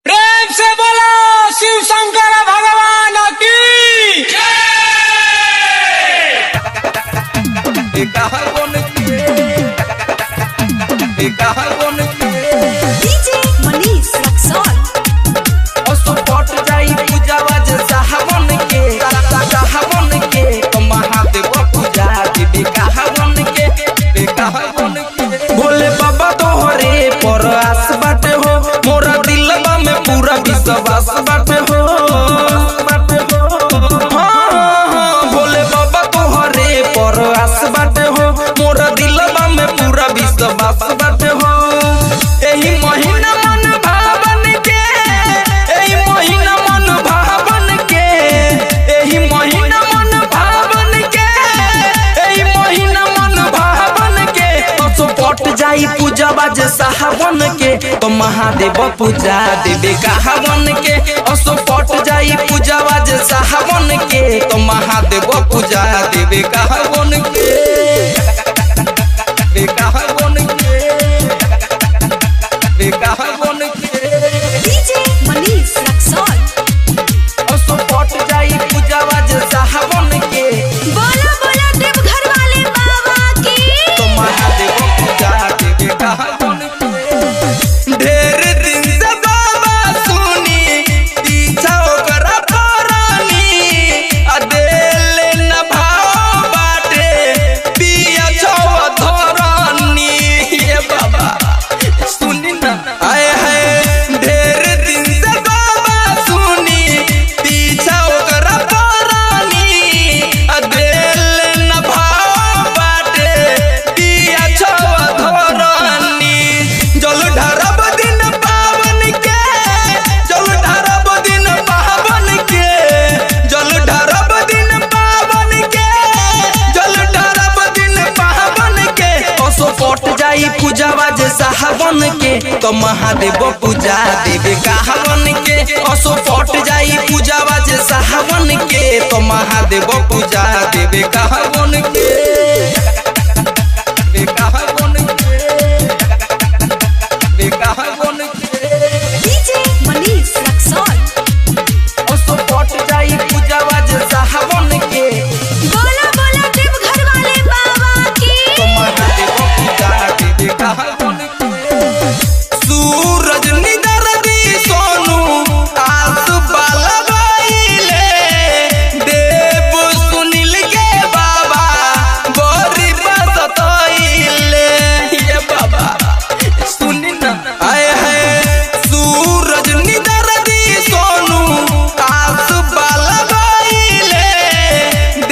प्रेम से बोलो शिव शंकर भगवान की डीजे मनीष रक्सौल सपोर्ट जाई पूजावा जैसा हवन के तो महादेव पूजा देवी का हवन के भोले बाबा तोहरे पर आस बाटे हो मोरा दिलवा में पूरा विश्वास बाटे हो भोले बाबा तोहरे पर आस बाटे हो मोरा दिलवा में पूरा विश्वास बाटे हो एही महीना मन भावन के एही महीना मन भावन के एही महीना मन भावन के एही महीना मन भावन के सपोर्ट जाई पूजावा जैसा हवन के तो महादेव पूजा देवे का हवन के सपोर्ट जाई पूजावा जैसा हवन के तो महादेव पूजा देवे का हवन के डीजे मनीष रक्सौल सपोर्ट जाई पूजावा जैसा हवन के बोला बोला देवघर वाले बाबा की तो महादेव पूजा देवे का हवन के ढेर दिन से बाबा सुनी पीछा ओकरा परानी अदेले न भाव बाटे पिया छवा धरानी ये बाबा सुनी ना आए है ढेर दिन से बाबा सुनी पीछा ओकरा परानी अदेले न भाव बाटे पिया छवा धरानी जल ढारब दिन पावन के जल ढारब दिन पावन के जल ढारब दिन पावन के जल ढारब दिन पावन के सपोर्ट जाई पूजावा जैसा हवन के तो महादेव पूजा देवे का हवन के सपोर्ट जाई पूजावा जैसा हवन के तो महादेव पूजा देवे का हवन के डीजे मनीष रक्सौल सपोर्ट जाई पूजावा जैसा हवन के बोला बोला देवघर वाले बाबा की तो महादेव पूजा देवे का हवन के सूरज निदर दी सोनू आस बाला बाईले देव सुनील के बाबा बोरी बसतइले ये बाबा सुनी ना आए है सूरज निदर दी सोनू आस बाला बाईले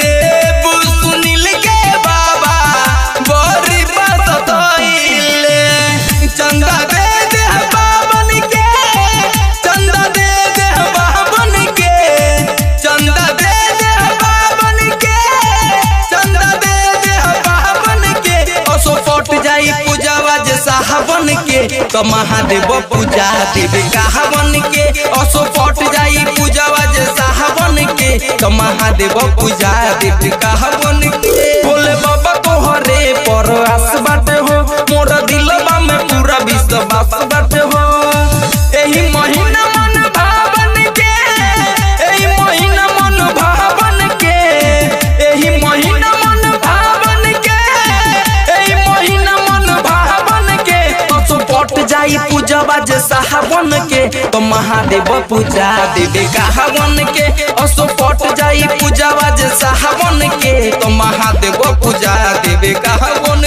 देव सुनील के बाबा बोरी बसतइले चंदा दे दे बाबन के चंदा दे दे बाबन के चंदा दे दे बाबन के चंदा दे दे बाबन के सपोर्ट जाई पूजावा जैसा हवन के तो महादेव पूजा देवे का हवन के सपोर्ट जाई पूजावा जैसा हवन के तो महादेव पूजा देवे का हवन के भोले बाबा तोहरे पर आस बाटे हो मोरा दिलवा में पूरा विश्वास बाटे हो एही महीना मन भावन के एही महीना मन भावन के एही महीना मन भावन के एही महीना मन भावन के सपोर्ट जाई पूजावा जैसा हवन के तो महादेव पूजा देवे का हवन के सपोर्ट जाई पूजावा जैसा हवन के तो महादेव पूजा देवे का हवन